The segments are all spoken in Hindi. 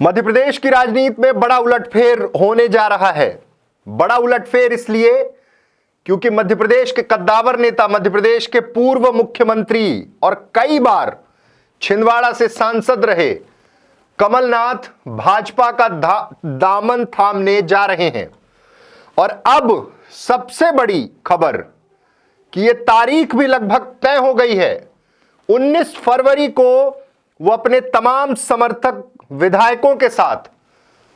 मध्य प्रदेश की राजनीति में बड़ा उलटफेर होने जा रहा है। बड़ा उलटफेर इसलिए क्योंकि मध्य प्रदेश के कद्दावर नेता, मध्य प्रदेश के पूर्व मुख्यमंत्री और कई बार छिंदवाड़ा से सांसद रहे कमलनाथ भाजपा का दामन थामने जा रहे हैं। और अब सबसे बड़ी खबर कि यह तारीख भी लगभग तय हो गई है। 19 फरवरी को वो अपने तमाम समर्थक विधायकों के साथ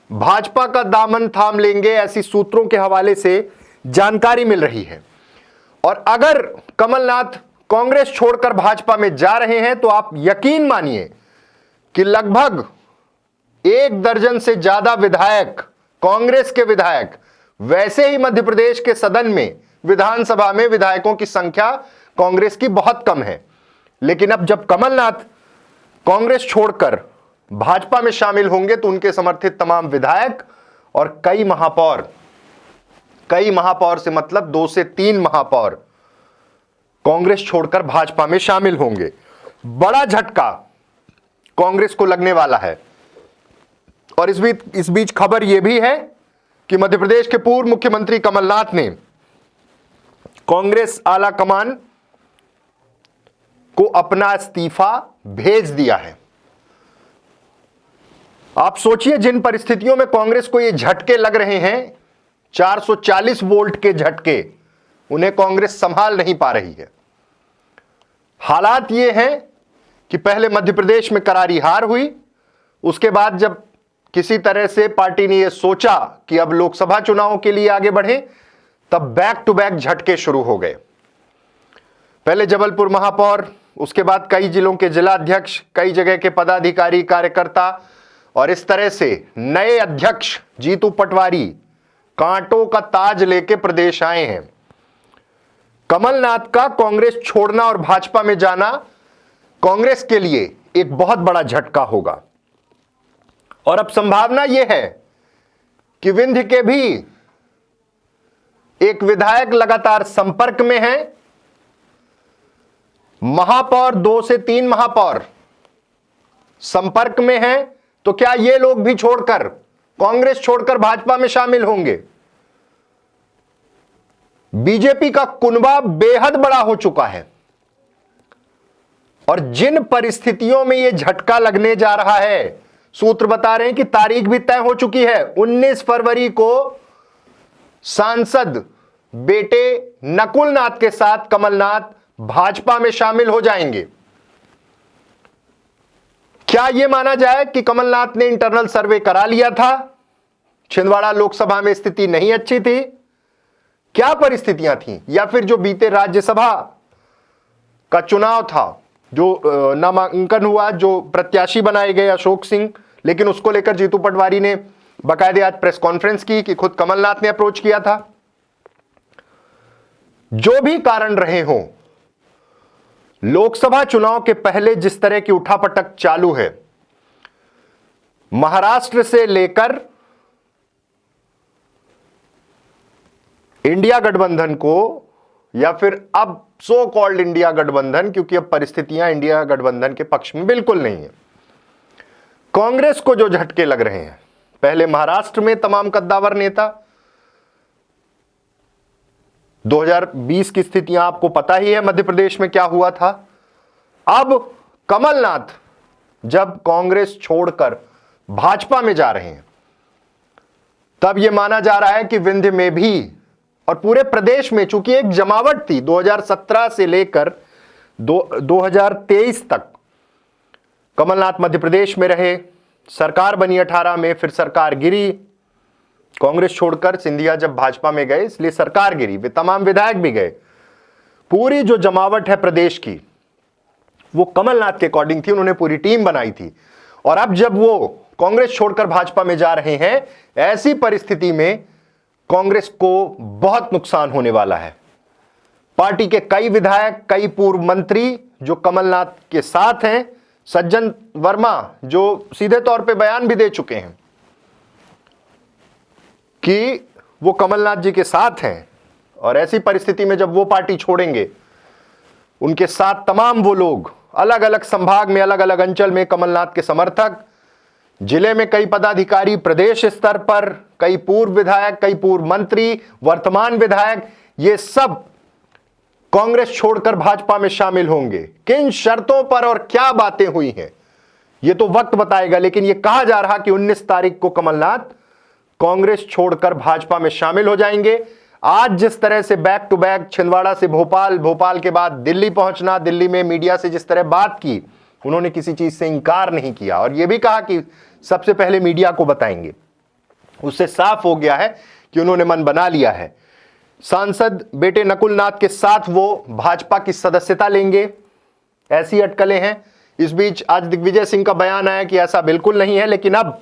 भाजपा का दामन थाम लेंगे, ऐसी सूत्रों के हवाले से जानकारी मिल रही है। और अगर कमलनाथ कांग्रेस छोड़कर भाजपा में जा रहे हैं तो आप यकीन मानिए कि लगभग 1 दर्जन से ज्यादा विधायक, कांग्रेस के विधायक, वैसे ही मध्य प्रदेश के सदन में, विधानसभा में विधायकों की संख्या कांग्रेस की बहुत कम है। लेकिन अब जब कमलनाथ कांग्रेस छोड़कर भाजपा में शामिल होंगे तो उनके समर्थित तमाम विधायक और कई महापौर से मतलब 2 से 3 महापौर कांग्रेस छोड़कर भाजपा में शामिल होंगे। बड़ा झटका कांग्रेस को लगने वाला है। और इस बीच खबर यह भी है कि मध्य प्रदेश के पूर्व मुख्यमंत्री कमलनाथ ने कांग्रेस आला कमान को अपना इस्तीफा भेज दिया है। आप सोचिए, जिन परिस्थितियों में कांग्रेस को ये झटके लग रहे हैं, 440 वोल्ट के झटके, उन्हें कांग्रेस संभाल नहीं पा रही है। हालात ये हैं कि पहले मध्य प्रदेश में करारी हार हुई, उसके बाद जब किसी तरह से पार्टी ने यह सोचा कि अब लोकसभा चुनाव के लिए आगे बढ़े, तब बैक टू बैक झटके शुरू हो गए। पहले जबलपुर महापौर, उसके बाद कई जिलों के जिला अध्यक्ष, कई जगह के पदाधिकारी, कार्यकर्ता, और इस तरह से नए अध्यक्ष जीतू पटवारी कांटों का ताज लेके प्रदेश आए हैं। कमलनाथ का कांग्रेस छोड़ना और भाजपा में जाना कांग्रेस के लिए एक बहुत बड़ा झटका होगा। और अब संभावना यह है कि विंध्य के भी एक विधायक लगातार संपर्क में हैं। महापौर, 2 से 3 महापौर संपर्क में हैं। तो क्या ये लोग भी छोड़कर, कांग्रेस छोड़कर भाजपा में शामिल होंगे? बीजेपी का कुनबा बेहद बड़ा हो चुका है। और जिन परिस्थितियों में यह झटका लगने जा रहा है, सूत्र बता रहे हैं कि तारीख भी तय हो चुकी है। 19 फरवरी को सांसद बेटे नकुल नाथ के साथ कमलनाथ भाजपा में शामिल हो जाएंगे। क्या यह माना जाए कि कमलनाथ ने इंटरनल सर्वे करा लिया था, छिंदवाड़ा लोकसभा में स्थिति नहीं अच्छी थी? क्या परिस्थितियां थीं? या फिर जो बीते राज्यसभा का चुनाव था, जो नामांकन हुआ, जो प्रत्याशी बनाए गए अशोक सिंह, लेकिन उसको लेकर जीतू पटवारी ने बाकायदे आज प्रेस कॉन्फ्रेंस की कि खुद कमलनाथ ने अप्रोच किया था। जो भी कारण रहे हों, लोकसभा चुनाव के पहले जिस तरह की उठापटक चालू है, महाराष्ट्र से लेकर इंडिया गठबंधन को, या फिर अब सो कॉल्ड इंडिया गठबंधन, क्योंकि अब परिस्थितियां इंडिया गठबंधन के पक्ष में बिल्कुल नहीं है, कांग्रेस को जो झटके लग रहे हैं, पहले महाराष्ट्र में तमाम कद्दावर नेता, 2020 की स्थितियां आपको पता ही है मध्य प्रदेश में क्या हुआ था। अब कमलनाथ जब कांग्रेस छोड़कर भाजपा में जा रहे हैं, तब यह माना जा रहा है कि विंध्य में भी और पूरे प्रदेश में, चूंकि एक जमावट थी 2017 से लेकर 2023 तक, कमलनाथ मध्य प्रदेश में रहे, सरकार बनी 18 में, फिर सरकार गिरी, कांग्रेस छोड़कर सिंधिया जब भाजपा में गए इसलिए सरकार गिरी, वे तमाम विधायक भी गए। पूरी जो जमावट है प्रदेश की वो कमलनाथ के अकॉर्डिंग थी, उन्होंने पूरी टीम बनाई थी। और अब जब वो कांग्रेस छोड़कर भाजपा में जा रहे हैं, ऐसी परिस्थिति में कांग्रेस को बहुत नुकसान होने वाला है। पार्टी के कई विधायक, कई पूर्व मंत्री जो कमलनाथ के साथ हैं, सज्जन वर्मा जो सीधे तौर पे बयान भी दे चुके हैं कि वो कमलनाथ जी के साथ हैं, और ऐसी परिस्थिति में जब वो पार्टी छोड़ेंगे, उनके साथ तमाम वो लोग अलग अलग संभाग में, अलग अलग अंचल में कमलनाथ के समर्थक, जिले में कई पदाधिकारी, प्रदेश स्तर पर कई पूर्व विधायक, कई पूर्व मंत्री, वर्तमान विधायक, ये सब कांग्रेस छोड़कर भाजपा में शामिल होंगे। किन शर्तों पर और क्या बातें हुई हैं ये तो वक्त बताएगा, लेकिन यह कहा जा रहा कि 19 तारीख को कमलनाथ कांग्रेस छोड़कर भाजपा में शामिल हो जाएंगे। आज जिस तरह से बैक टू बैक छिंदवाड़ा से भोपाल, भोपाल के बाद दिल्ली पहुंचना, दिल्ली में मीडिया से जिस तरह बात की, उन्होंने किसी चीज से इंकार नहीं किया और यह भी कहा कि सबसे पहले मीडिया को बताएंगे। उससे साफ हो गया है कि उन्होंने मन बना लिया है। सांसद बेटे नकुल नाथ के साथ वो भाजपा की सदस्यता लेंगे, ऐसी अटकलें हैं। इस बीच आज दिग्विजय सिंह का बयान आया कि ऐसा बिल्कुल नहीं है, लेकिन अब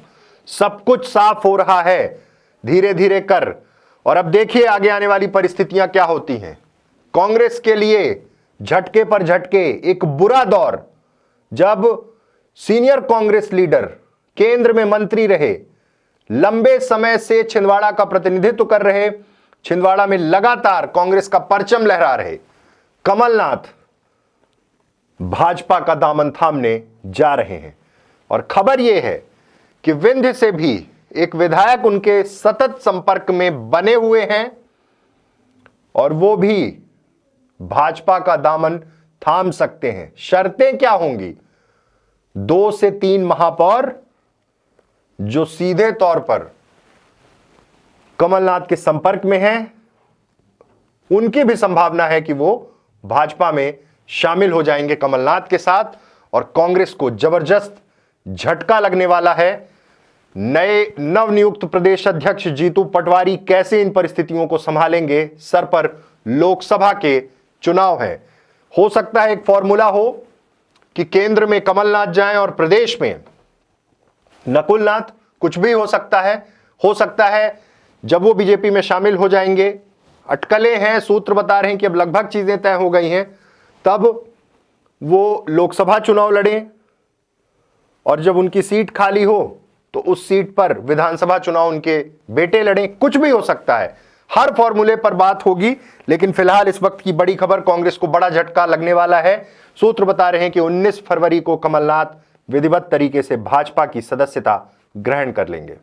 सब कुछ साफ हो रहा है धीरे धीरे कर। और अब देखिए आगे आने वाली परिस्थितियां क्या होती हैं। कांग्रेस के लिए झटके पर झटके, एक बुरा दौर, जब सीनियर कांग्रेस लीडर केंद्र में मंत्री रहे, लंबे समय से छिंदवाड़ा का प्रतिनिधित्व कर रहे, छिंदवाड़ा में लगातार कांग्रेस का परचम लहरा रहे कमलनाथ भाजपा का दामन थामने जा रहे हैं। और खबर यह है कि विंध्य से भी एक विधायक उनके सतत संपर्क में बने हुए हैं और वो भी भाजपा का दामन थाम सकते हैं। शर्तें क्या होंगी? 2 से 3 महापौर जो सीधे तौर पर कमलनाथ के संपर्क में हैं, उनकी भी संभावना है कि वो भाजपा में शामिल हो जाएंगे कमलनाथ के साथ और कांग्रेस को जबरदस्त झटका लगने वाला है। नए नवनियुक्त प्रदेश अध्यक्ष जीतू पटवारी कैसे इन परिस्थितियों को संभालेंगे? सर पर लोकसभा के चुनाव हैं। हो सकता है एक फॉर्मूला हो कि केंद्र में कमलनाथ जाएं और प्रदेश में नकुल नाथ, कुछ भी हो सकता है। हो सकता है जब वो बीजेपी में शामिल हो जाएंगे, अटकलें हैं, सूत्र बता रहे हैं कि अब लगभग चीजें तय हो गई हैं, तब वो लोकसभा चुनाव लड़ें और जब उनकी सीट खाली हो तो उस सीट पर विधानसभा चुनाव उनके बेटे लड़ें। कुछ भी हो सकता है, हर फॉर्मूले पर बात होगी। लेकिन फिलहाल इस वक्त की बड़ी खबर, कांग्रेस को बड़ा झटका लगने वाला है। सूत्र बता रहे हैं कि 19 फरवरी को कमलनाथ विधिवत तरीके से भाजपा की सदस्यता ग्रहण कर लेंगे।